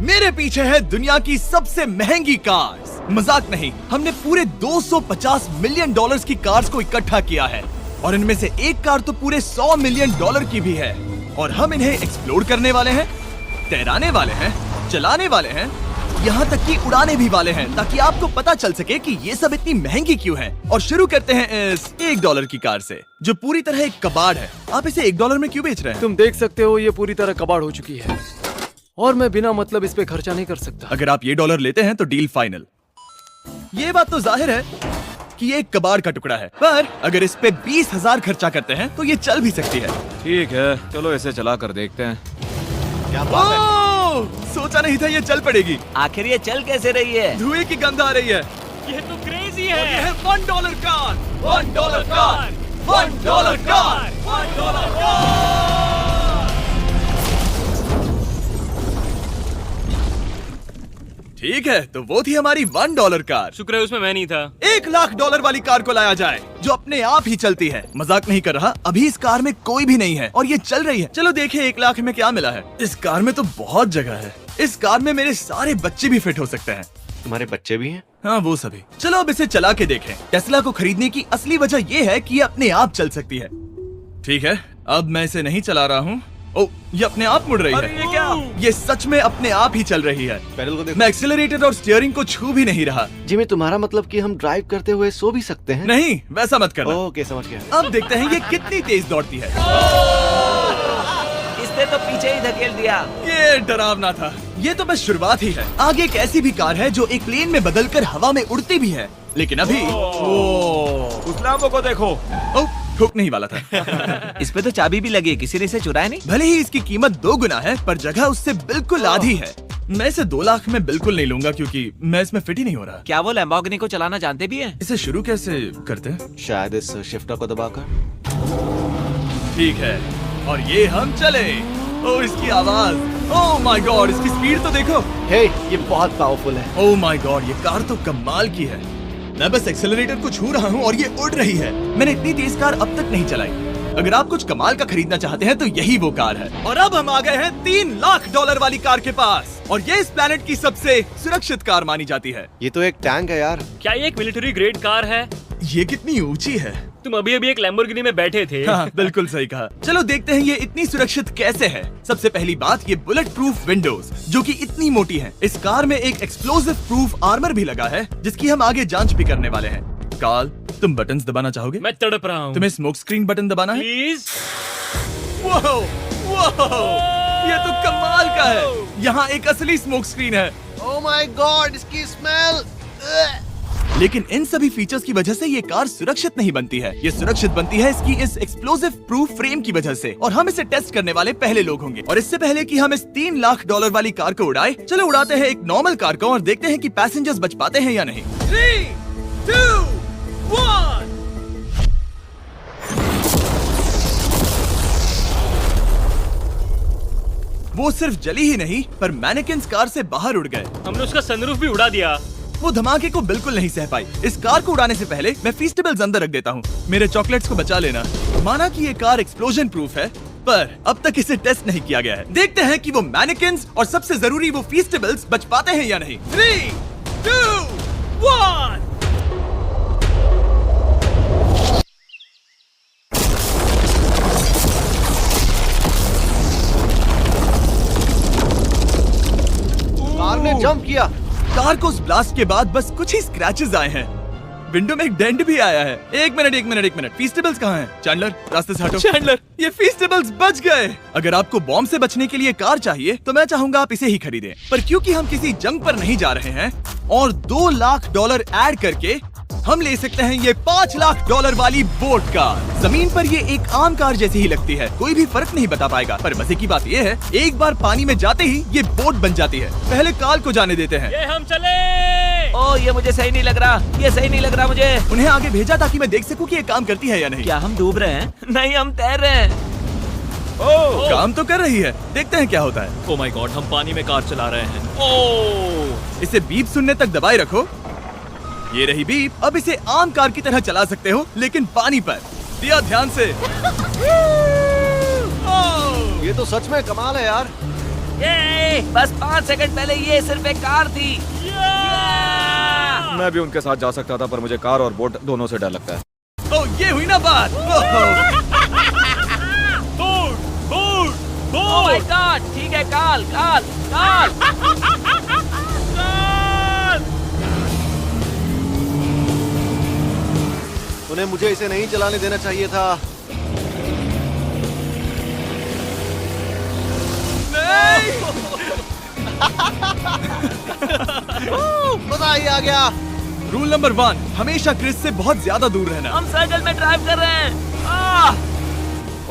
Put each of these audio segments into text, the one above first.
मेरे पीछे है दुनिया की सबसे महंगी कार्स। मजाक नहीं, हमने पूरे 250 मिलियन डॉलर्स की कार्स को इकट्ठा किया है और इनमें से एक कार तो पूरे 100 मिलियन डॉलर की भी है। और हम इन्हें एक्सप्लोर करने वाले हैं, तैराने वाले हैं, चलाने वाले हैं, यहाँ तक कि उड़ाने भी वाले हैं, ताकि आपको पता चल सके कि ये सब इतनी महंगी क्यों है। और शुरू करते हैं इस $1 की कार से, जो पूरी तरह एक कबाड़ है। आप इसे $1 में क्यों बेच रहे हैं? तुम देख सकते हो ये पूरी तरह कबाड़ हो चुकी है और मैं बिना मतलब इस पे खर्चा नहीं कर सकता। अगर आप ये $1 लेते हैं तो डील फाइनल। ये बात तो जाहिर है कि ये एक कबाड़ का टुकड़ा है, पर अगर इस पे 20,000 खर्चा करते हैं तो ये चल भी सकती है। ठीक है, चलो इसे चला कर देखते हैं। क्या बात है? सोचा नहीं था ये चल पड़ेगी। आखिर ये चल कैसे रही है? धुएं की गंध आ रही है। ये तो क्रेजी है। और ये है $1 कार, $1 कार, $1 कार, $1 कार। ठीक है, तो वो थी हमारी $1 कार। शुक्र है उसमें मैं नहीं था। $1,00,000 वाली कार को लाया जाए, जो अपने आप ही चलती है। मजाक नहीं कर रहा, अभी इस कार में कोई भी नहीं है और ये चल रही है। चलो देखें 1 लाख में क्या मिला है। इस कार में तो बहुत जगह है। इस कार में मेरे सारे बच्चे भी फिट हो सकते हैं। तुम्हारे बच्चे भी हैं? हाँ, वो सभी। चलो अब इसे चला के देखें। टेस्ला को खरीदने की असली वजह ये है कि ये अपने आप चल सकती है। ठीक है, अब मैं इसे नहीं चला रहा हूँ। ओ, ये अपने आप मुड़ रही है। ये क्या? ये सच में अपने आप ही चल रही है। पैडल को देखो। मैं एक्सीलरेटर और स्टीयरिंग को छू भी नहीं रहा। जिमी, तुम्हारा मतलब कि हम ड्राइव करते हुए सो भी सकते हैं? नहीं, वैसा मत करना। ओके, समझ गया। अब देखते हैं ये कितनी तेज दौड़ती है। इसने तो पीछे ही धकेल दिया। ये डरावना था। ये तो बस शुरुआत ही है। आगे एक ऐसी भी कार है जो एक प्लेन में बदलकर हवा में उड़ती भी है, लेकिन अभी उस लाम्बो को देखो। ओ, ठोक नहीं वाला था। इस पे तो चाबी भी लगी है, किसी ने इसे चुराया नहीं। भले ही इसकी कीमत 2 गुना है, पर जगह उससे बिल्कुल आधी है। मैं इसे 2 लाख में बिल्कुल नहीं लूंगा, क्योंकि मैं इसमें फिट ही नहीं हो रहा। क्या वो लैम्बोर्गिनी को चलाना जानते भी हैं? इसे शुरू कैसे करते हैं? शायद इस शिफ्टर को दबाकर। ठीक है, और ये हम चले। ओ, इसकी आवाज, ओह माय गॉड, इसकी स्पीड तो देखो। हे, ये बहुत पावरफुल है। ओह माय गॉड, ये कार तो कमाल की है। मैं बस एक्सेलरेटर को छू रहा हूँ और ये उड़ रही है। मैंने इतनी तेज कार अब तक नहीं चलाई। अगर आप कुछ कमाल का खरीदना चाहते हैं तो यही वो कार है। और अब हम आ गए हैं $3,00,000 वाली कार के पास, और ये इस प्लेनेट की सबसे सुरक्षित कार मानी जाती है। ये तो एक टैंक है यार। क्या ये एक मिलिट्री ग्रेड कार है? ये कितनी ऊंची है। तुम अभी अभी एक लैम्बोर्गिनी में बैठे थे। हाँ, बिल्कुल सही कहा। चलो देखते हैं ये इतनी सुरक्षित कैसे है। सबसे पहली बात, ये बुलेट प्रूफ विंडोज, जो कि इतनी मोटी है। इस कार में एक एक्सप्लोसिव प्रूफ आर्मर भी लगा है, जिसकी हम आगे जांच भी करने वाले हैं। कार्ल, तुम बटन्स दबाना चाहोगे? मैं तड़प रहा हूँ। तुम्हें स्मोक स्क्रीन बटन दबाना है? प्लीज। वाओ, वाओ, ये तो कमाल का है। यहाँ एक असली स्मोक स्क्रीन है। ओह माय गॉड, इसकी स्मेल। लेकिन इन सभी फीचर्स की वजह से ये कार सुरक्षित नहीं बनती है। ये सुरक्षित बनती है इसकी इस एक्सप्लोसिव प्रूफ फ्रेम की वजह से, और हम इसे टेस्ट करने वाले पहले लोग होंगे। और इससे पहले कि हम इस $3,00,000 वाली कार को उड़ाए, चलो उड़ाते हैं एक नॉर्मल कार को और देखते हैं कि पैसेंजर्स बच पाते हैं या नहीं। 3, 2, 1। वो सिर्फ जली ही नहीं, पर मैनेकिन्स कार से बाहर उड़ गए। हमने उसका सनरूफ भी उड़ा दिया। वो धमाके को बिल्कुल नहीं सह पाई। इस कार को उड़ाने से पहले मैं फीस्टेबल्स अंदर रख देता हूँ। मेरे चॉकलेट्स को बचा लेना। माना कि ये कार एक्सप्लोजन प्रूफ है, पर अब तक इसे टेस्ट नहीं किया गया है। देखते हैं कि वो मैनेकिन्स और सबसे जरूरी वो फीस्टेबल्स बच पाते हैं या नहीं। 3, 2, 1। कार ने जंप किया। कार को उस ब्लास्ट के बाद बस कुछ ही स्क्रैचेस आए हैं। विंडो में एक डेंट भी आया है। एक मिनट, फीस्टेबल्स कहाँ हैं? चैंडलर, रास्ते से हटो। चैंडलर, ये फीस्टेबल्स बच गए। अगर आपको बॉम्ब से बचने के लिए कार चाहिए तो मैं चाहूंगा आप इसे ही खरीदें। पर क्योंकि हम किसी जंग पर नहीं जा रहे हैं और $2,00,000 ऐड करके हम ले सकते हैं ये $5,00,000 वाली बोट कार। जमीन पर ये एक आम कार जैसी ही लगती है, कोई भी फर्क नहीं बता पाएगा। पर मजे की बात ये है, एक बार पानी में जाते ही ये बोट बन जाती है। पहले कार्ल को जाने देते हैं। ये हम चले। ओ, ये मुझे सही नहीं लग रहा। ये सही नहीं लग रहा मुझे। उन्हें आगे भेजा ताकि मैं देख सकूं कि ये काम करती है या नहीं। क्या हम डूब रहे हैं? नहीं, हम तैर रहे हैं। काम तो कर रही है, देखते हैं क्या होता है। ओ माय गॉड, हम पानी में कार चला रहे हैं। ओह, इसे बीप सुनने तक दबाए रखो। ये रही बीप। अब इसे आम कार की तरह चला सकते हो, लेकिन पानी पर। दिया ध्यान से। ये तो सच में कमाल है यार। ये बस 5 सेकंड पहले ये सिर्फ एक कार थी। मैं भी उनके साथ जा सकता था, पर मुझे कार और बोट दोनों से डर लगता है। ओ ये हुई ना बात। ओह माय गॉड, ठीक है काल काल काल। उन्हें मुझे इसे नहीं चलाने देना चाहिए था। मजा ही आ गया। रूल नंबर 1, हमेशा क्रिस से बहुत ज्यादा दूर रहना। हम सर्कल में ड्राइव कर रहे हैं। आह!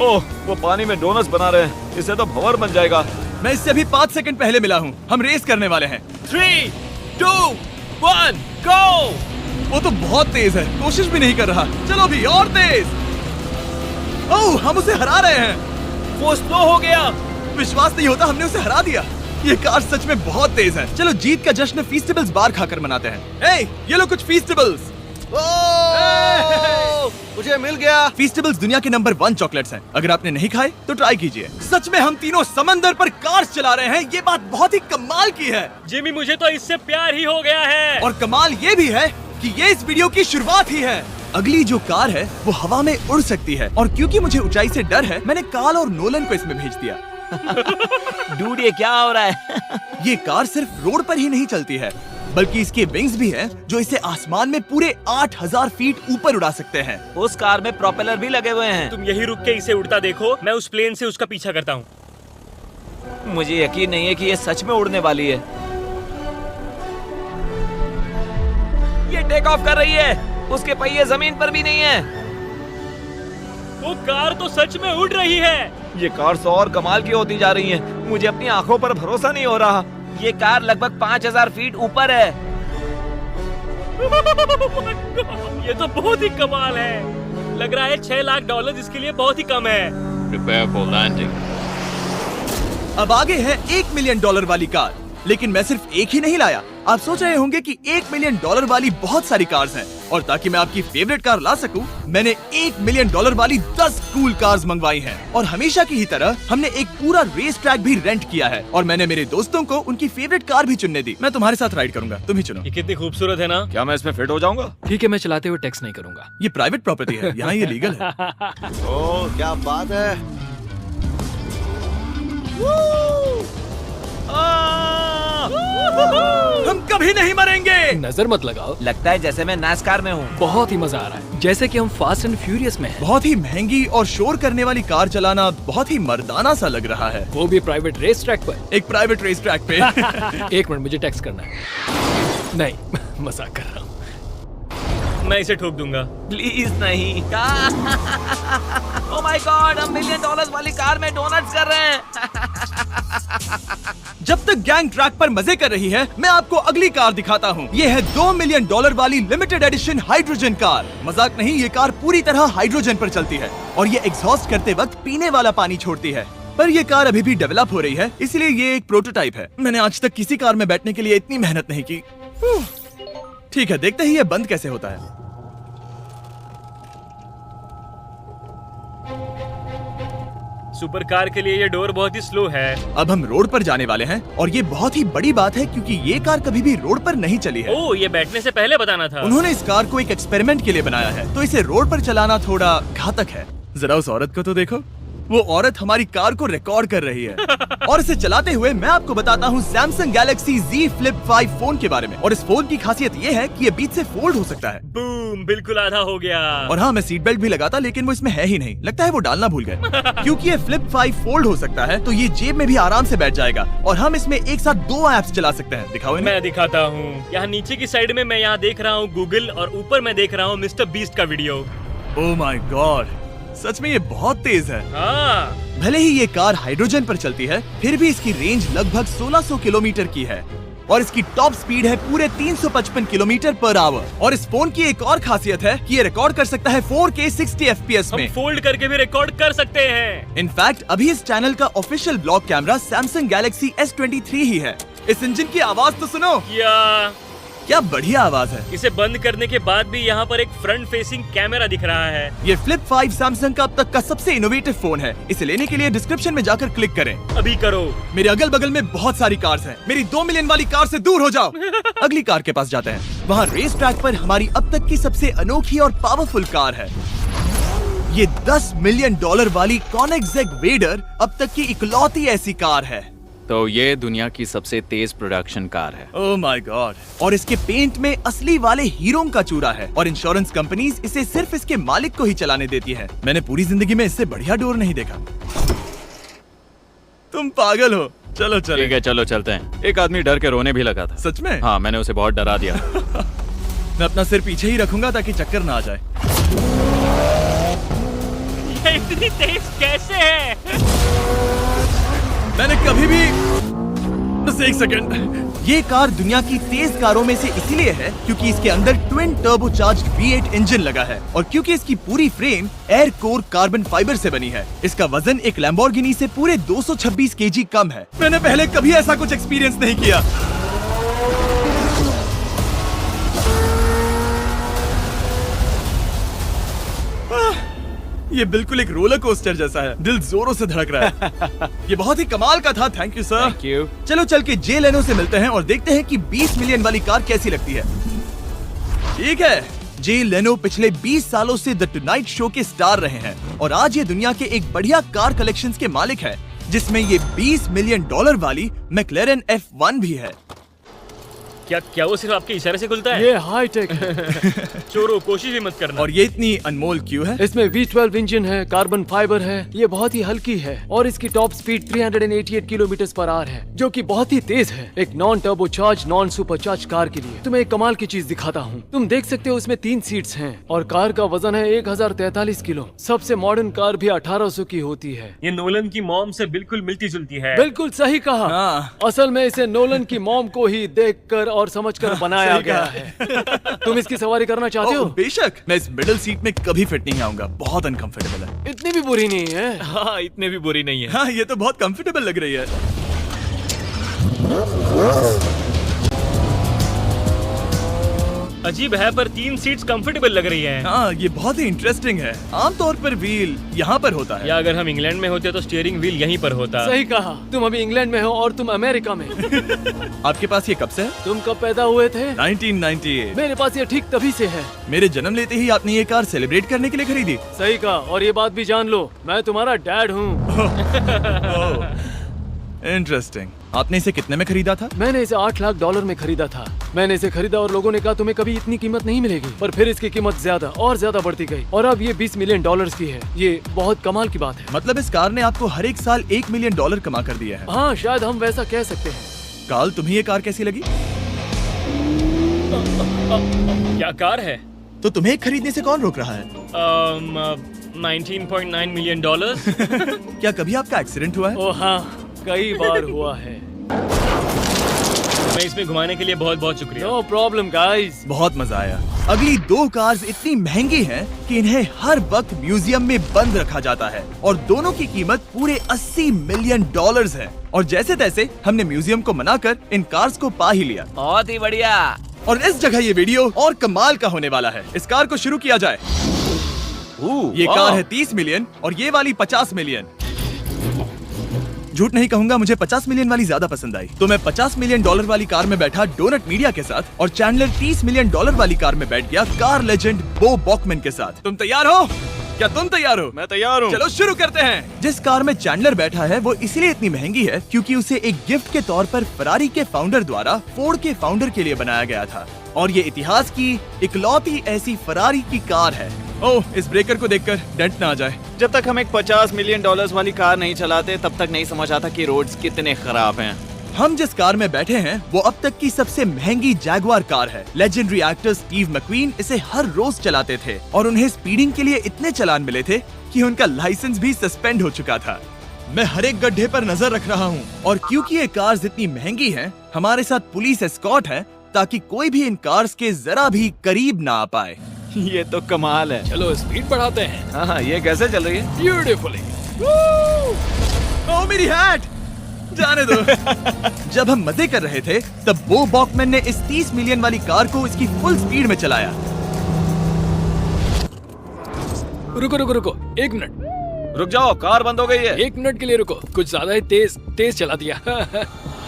ओह, वो पानी में डोनट्स बना रहे हैं, इससे तो भंवर बन जाएगा। मैं इससे अभी 5 सेकंड पहले मिला हूँ। हम रेस करने वाले हैं। 3, 2, 1, go! वो तो बहुत तेज है, कोशिश भी नहीं कर रहा। चलो भी और तेज। ओह, हम उसे हरा रहे हैं। वो स्लो हो गया। विश्वास नहीं होता, हमने उसे हरा दिया। ये कार सच में बहुत तेज है। चलो जीत का जश्न फीस्टेबल्स बार खाकर मनाते हैं। ए, ये लो कुछ फीस्टेबल्स। मुझे मिल गया। फीस्टेबल्स दुनिया के नंबर 1 चॉकलेट्स हैं। अगर आपने नहीं खाए तो ट्राई कीजिए। सच में हम तीनों समंदर पर कार चला रहे हैं। ये बात बहुत ही कमाल की है। जिमी, मुझे तो इससे प्यार ही हो गया है। और कमाल ये भी है कि ये इस वीडियो की शुरुआत ही है। अगली जो कार है वो हवा में उड़ सकती है, और क्योंकि मुझे ऊंचाई से डर है, मैंने काल और नोलन को इसमें भेज दिया। डूड ये क्या हो रहा है? ये कार सिर्फ रोड पर ही नहीं चलती है, बल्कि इसके विंग्स भी हैं जो इसे आसमान में पूरे 8000 फीट ऊपर उड़ा सकते हैं। उस कार में प्रोपेलर भी लगे हुए हैं। तुम यही रुक के इसे उड़ता देखो, मैं उस प्लेन से उसका पीछा करता हूँ। मुझे यकीन नहीं है कि ये सच में उड़ने वाली है। ये टेक ऑफ कर रही है। उसके पहिए जमीन पर भी नहीं है। वो कार तो सच में उड़ रही है। ये कार तो और कमाल की होती जा रही है। मुझे अपनी आंखों पर भरोसा नहीं हो रहा। ये कार लगभग 5000 फीट ऊपर है। ये तो बहुत ही कमाल है। लग रहा है $6 लाख इसके लिए बहुत ही कम है। Prepare for landing. अब आगे है $1 मिलियन वाली कार, लेकिन मैं सिर्फ एक ही नहीं लाया। आप सोच रहे होंगे कि $1 मिलियन वाली बहुत सारी कार्स हैं, और ताकि मैं आपकी फेवरेट कार ला सकूं, मैंने $1 मिलियन वाली 10 कूल कार्स मंगवाई हैं। और हमेशा की ही तरह हमने एक पूरा रेस ट्रैक भी रेंट किया है, और मैंने मेरे दोस्तों को उनकी फेवरेट कार भी चुनने दी। मैं तुम्हारे साथ राइड करूंगा, तुम ही चुनो। ये कितनी खूबसूरत है ना। क्या मैं इसमें फिट हो जाऊंगा? ठीक है, मैं चलाते हुए टेक्स्ट नहीं करूंगा। ये प्राइवेट प्रॉपर्टी है, यहाँ ये लीगल है। ओह क्या बात है। हम कभी नहीं मरेंगे। नजर मत लगाओ। लगता है जैसे मैं नास्कार में हूँ। बहुत ही मजा आ रहा है, जैसे कि हम फास्ट एंड फ्यूरियस में हैं। बहुत ही महंगी और शोर करने वाली कार चलाना बहुत ही मर्दाना सा लग रहा है। वो भी प्राइवेट रेस ट्रैक पर। एक प्राइवेट रेस ट्रैक पे। 1 मिनट, मुझे टेक्स्ट करना है। नहीं, मजाक कर रहा हूँ। मैं इसे ठोक दूंगा। प्लीज नहीं। ओह माय गॉड, हम $1 मिलियन वाली कार में डोनट्स कर रहे हैं। जब तक गैंग ट्रैक पर मजे कर रही है, मैं आपको अगली कार दिखाता हूँ। ये है $2 मिलियन वाली लिमिटेड एडिशन हाइड्रोजन कार। मजाक नहीं, ये कार पूरी तरह हाइड्रोजन पर चलती है, और ये एग्जॉस्ट करते वक्त पीने वाला पानी छोड़ती है। पर ये कार अभी भी डेवलप हो रही है, इसलिए ये एक प्रोटोटाइप है। मैंने आज तक किसी कार में बैठने के लिए इतनी मेहनत नहीं की। ठीक है, देखते ही ये बंद कैसे होता है। सुपर कार के लिए ये डोर बहुत ही स्लो है। अब हम रोड पर जाने वाले हैं, और ये बहुत ही बड़ी बात है क्योंकि ये कार कभी भी रोड पर नहीं चली है। ओह, ये बैठने से पहले बताना था। उन्होंने इस कार को एक एक्सपेरिमेंट के लिए बनाया है, तो इसे रोड पर चलाना थोड़ा घातक है। जरा उस औरत को तो देखो, वो औरत हमारी कार को रिकॉर्ड कर रही है। और इसे चलाते हुए मैं आपको बताता हूँ Samsung Galaxy Z Flip 5 phone के बारे में। और इस फोन की खासियत ये है कि ये बीच से फोल्ड हो सकता है। बूम, बिल्कुल आधा हो गया। और हाँ, मैं सीट बेल्ट भी लगाता, लेकिन वो इसमें है ही नहीं। लगता है वो डालना भूल गए। क्योंकि ये Flip 5 फोल्ड हो सकता है, तो ये जेब में भी आराम से बैठ जाएगा, और हम इसमें एक साथ 2 ऐप्स चला सकते हैं। दिखाओ इन्हें। मैं दिखाता हूँ। यहाँ नीचे की साइड में मैं यहाँ देख रहा हूँ गूगल, और ऊपर मैं देख रहा हूँ मिस्टर बीस्ट का वीडियो। ओह माय गॉड, सच में ये बहुत तेज है। हाँ। भले ही ये कार हाइड्रोजन पर चलती है, फिर भी इसकी रेंज लगभग 1600 किलोमीटर की है, और इसकी टॉप स्पीड है पूरे 355 किलोमीटर पर आवर। और इस फोन की एक और खासियत है कि ये रिकॉर्ड कर सकता है 4K 60 FPS में। हम फोल्ड करके भी रिकॉर्ड कर सकते हैं। इनफैक्ट अभी इस चैनल का official blog camera Samsung Galaxy S23 ही है। इस इंजन की आवाज तो सुनो। या क्या बढ़िया आवाज है। इसे बंद करने के बाद भी यहाँ पर एक फ्रंट फेसिंग कैमरा दिख रहा है। ये फ्लिप 5 सैमसंग का अब तक का सबसे इनोवेटिव फोन है। इसे लेने के लिए डिस्क्रिप्शन में जाकर क्लिक करें। अभी करो। मेरे अगल बगल में बहुत सारी कार्स हैं। मेरी 2 मिलियन वाली कार से दूर हो जाओ। अगली कार के पास जाते हैं। वहाँ रेस ट्रैक पर हमारी अब तक की सबसे अनोखी और पावरफुल कार है। ये $10 मिलियन वाली कॉनिग्सेग वेडर अब तक की इकलौती ऐसी कार है। तो ये दुनिया की सबसे तेज प्रोडक्शन कार है। Oh my God. और इसके पेंट में असली वाले हीरो का चूरा है और इंश्योरेंस कंपनीज इसे सिर्फ इसके मालिक को ही चलाने देती है। मैंने पूरी जिंदगी में इससे बढ़िया डोर नहीं देखा। तुम पागल हो। चलो चलो। ठीक है चलो चलते हैं। एक आदमी डर के रोने भी लगा था। सच में? हाँ मैंने उसे बहुत डरा दिया। मैं अपना सिर पीछे ही रखूंगा ताकि चक्कर ना आ जाए। ये इतनी तेज कैसे है? मैंने कभी भी बस एक सेकंड। ये कार दुनिया की तेज कारों में से इसीलिए है क्योंकि इसके अंदर ट्विन टर्बोचार्ज्ड V8 इंजन लगा है और क्योंकि इसकी पूरी frame air core carbon fibre से बनी है। इसका वजन एक लैम्बोर्गिनी से पूरे 226 kg कम है। मैंने पहले कभी ऐसा कुछ एक्सपीरियंस नहीं किया। ये बिल्कुल एक रोलर कोस्टर जैसा है। दिल जोरों से धड़क रहा है। ये बहुत ही कमाल का था। Thank you sir. Thank you. चलो चल के जे लेनो से मिलते हैं और देखते हैं कि 20 मिलियन वाली कार कैसी लगती है। ठीक है। जे लेनो पिछले 20 सालों से द टुनाइट शो के स्टार रहे हैं और आज ये दुनिया के एक बढ़िया कार कलेक्शंस के मालिक है, जिसमें ये $20 मिलियन वाली मैक्लेरन F1 भी है। क्या वो सिर्फ आपके इशारे से खुलता है? ये हाई टेक है। चोरों कोशिश भी मत करना। और ये इतनी अनमोल क्यों है? इसमें V12 इंजन है, कार्बन फाइबर है, ये बहुत ही हल्की है और इसकी टॉप स्पीड 388 किलोमीटर/आवर है, जो कि बहुत ही तेज है एक non turbocharge non supercharge car के लिए। तुम्हें एक कमाल की चीज दिखाता हूँ। तुम देख सकते हो इसमें 3 सीट्स हैं और कार का वजन है 1043 किलो। सबसे मॉडर्न कार भी 1800 की होती है। ये नोलन की मॉम से बिल्कुल मिलती जुलती है। बिल्कुल सही कहा। हाँ। असल में इसे नोलन की मॉम को ही देखकर और समझकर बनाया सही गया कहा। है। तुम इसकी सवारी करना चाहते हो? बेशक। मैं इस मिडिल सीट में कभी फिट नहीं आऊंगा। बहुत अनकंफर्टेबल है। इतनी भी बुरी नहीं है। हाँ इतने भी बुरी नहीं है। हाँ ये तो बहुत कंफर्टेबल लग रही है। अजीब है पर 3 सीट्स कंफर्टेबल लग रही हैं। हाँ ये बहुत ही इंटरेस्टिंग है। आमतौर पर व्हील यहाँ पर होता है। या अगर हम इंग्लैंड में होते तो स्टीयरिंग व्हील यहीं पर होता। सही कहा। तुम अभी इंग्लैंड में हो और तुम अमेरिका में। आपके पास ये कब से है? तुम कब पैदा हुए थे? 1998। मेरे पास ये ठीक तभी से है। मेरे जन्म लेते ही आपने ये कार सेलिब्रेट करने के लिए खरीदी। सही कहा। और ये बात भी जान लो, मैं तुम्हारा डैड हूँ। इंटरेस्टिंग। आपने इसे कितने में खरीदा था? मैंने इसे $8 लाख में खरीदा था। मैंने इसे खरीदा और लोगों ने कहा तुम्हें कभी इतनी कीमत नहीं मिलेगी, पर फिर इसकी कीमत ज्यादा और ज्यादा बढ़ती गई और अब ये $20 मिलियन की है। ये बहुत कमाल की बात है। मतलब इस कार ने आपको हर एक साल $1 मिलियन कमा कर दिया है। हाँ शायद हम वैसा कह सकते हैं। काल तुम्हें ये कार कैसी लगी? क्या कार है? तो तुम्हें खरीदने से कौन रोक रहा है? 19.9 मिलियन। क्या कभी आपका एक्सीडेंट हुआ है? ओ हाँ, कई बार हुआ है। मैं इसमें घुमाने के लिए बहुत बहुत शुक्रिया। No problem guys. बहुत मजा आया। अगली 2 कार्स इतनी महंगी हैं कि इन्हें हर वक्त म्यूजियम में बंद रखा जाता है और दोनों की कीमत पूरे $80 मिलियन है। और जैसे तैसे हमने म्यूजियम को मनाकर इन कार्स को पा ही लिया। बहुत ही बढ़िया। और इस जगह ये वीडियो और कमाल का होने वाला है। इस कार को शुरू किया जाए। ये कार है 30 मिलियन और ये वाली 50 मिलियन। झूठ नहीं कहूंगा, मुझे 50 मिलियन वाली ज्यादा पसंद आई। तो मैं $50 मिलियन वाली कार में बैठा डोनट मीडिया के साथ और चैंडलर $30 मिलियन वाली कार में बैठ गया कार लेजेंड बो बॉकमैन के साथ। तुम तैयार हो? क्या तुम तैयार हो? मैं तैयार हूँ। चलो शुरू करते हैं। जिस कार में चैंडलर बैठा है वो इसलिए इतनी महंगी है क्योंकि उसे एक गिफ्ट के तौर पर फरारी के फाउंडर द्वारा फोर्ड के फाउंडर के लिए बनाया गया था और ये इतिहास की इकलौती ऐसी फरारी की कार है। ओह, इस ब्रेकर को देखकर डेंट ना आ जाए। जब तक हम एक $50 मिलियन वाली कार नहीं चलाते तब तक नहीं समझ आता कि रोड्स कितने खराब हैं। हम जिस कार में बैठे हैं वो अब तक की सबसे महंगी जैगवार कार है। लेजेंडरी एक्टर स्टीव मैक्वीन इसे हर रोज चलाते थे और उन्हें स्पीडिंग के लिए इतने चालान मिले थे कि उनका लाइसेंस भी सस्पेंड हो चुका था। मैं हर एक गड्ढे पर नजर रख रहा हूँ और क्योंकि ये कार्स इतनी महंगी हैं, हमारे साथ पुलिस एस्कॉर्ट है ताकि कोई भी इन कार्स के जरा भी करीब ना आ पाए। ये तो कमाल है। चलो स्पीड बढ़ाते हैं। हाँ ये कैसे चल रही है? ब्यूटीफुली। ओह मेरी हैट! जाने दो। जब हम मजे कर रहे थे तब बो बॉकमैन ने इस 30 मिलियन वाली कार को इसकी फुल स्पीड में चलाया। रुको रुको रुको, 1 मिनट। रुक जाओ, कार बंद हो गई है। 1 मिनट के लिए रुको, कुछ ज्यादा ही तेज चला दिया।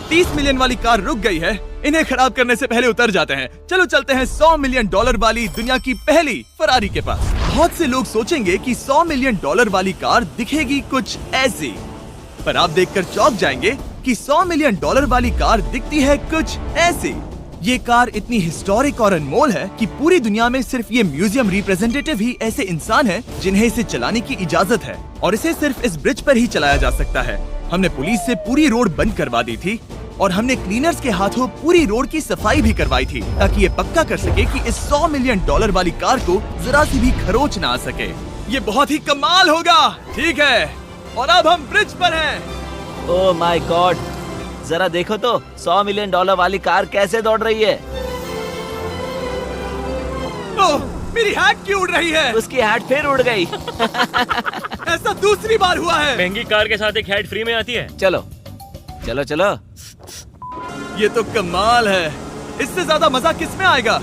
30 मिलियन वाली कार रुक गई है। इन्हें खराब करने से पहले उतर जाते हैं। चलो चलते हैं $100 मिलियन वाली दुनिया की पहली फरारी के पास। बहुत से लोग सोचेंगे कि $100 मिलियन वाली कार दिखेगी कुछ ऐसी, पर आप देखकर चौंक जाएंगे कि $100 मिलियन वाली कार दिखती है कुछ ऐसी। ये कार इतनी हिस्टोरिक और अनमोल है कि पूरी दुनिया में सिर्फ ये म्यूजियम रिप्रेजेंटेटिव ही ऐसे इंसान हैं जिन्हें इसे चलाने की इजाजत है, और इसे सिर्फ इस ब्रिज पर ही चलाया जा सकता है। हमने पुलिस से पूरी रोड बंद करवा दी थी और हमने क्लीनर्स के हाथों पूरी रोड की सफाई भी करवाई थी, ताकि ये पक्का कर सके कि इस $100 मिलियन वाली कार को जरा सी भी खरोच ना आ सके। ये बहुत ही कमाल होगा। ठीक है, और अब हम ब्रिज पर हैं। ओह माय गॉड, जरा देखो तो $100 मिलियन वाली कार कैसे दौड़ रही है। ओह, मेरी हैट क्यों उड़ रही है? उसकी हैट फिर उड़ गई। ऐसा दूसरी बार हुआ है। महंगी कार के साथ एक हैट फ्री में आती है। चलो चलो चलो। ये तो कमाल है। इससे ज्यादा मजा किस में आएगा?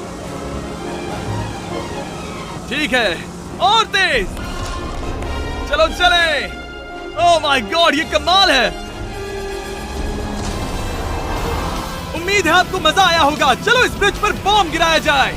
ठीक है, और तेज। चलो चले। ओह माय गॉड, ये कमाल है। उम्मीद है आपको मजा आया होगा। चलो इस ब्रिज पर बॉम्ब गिराया जाए।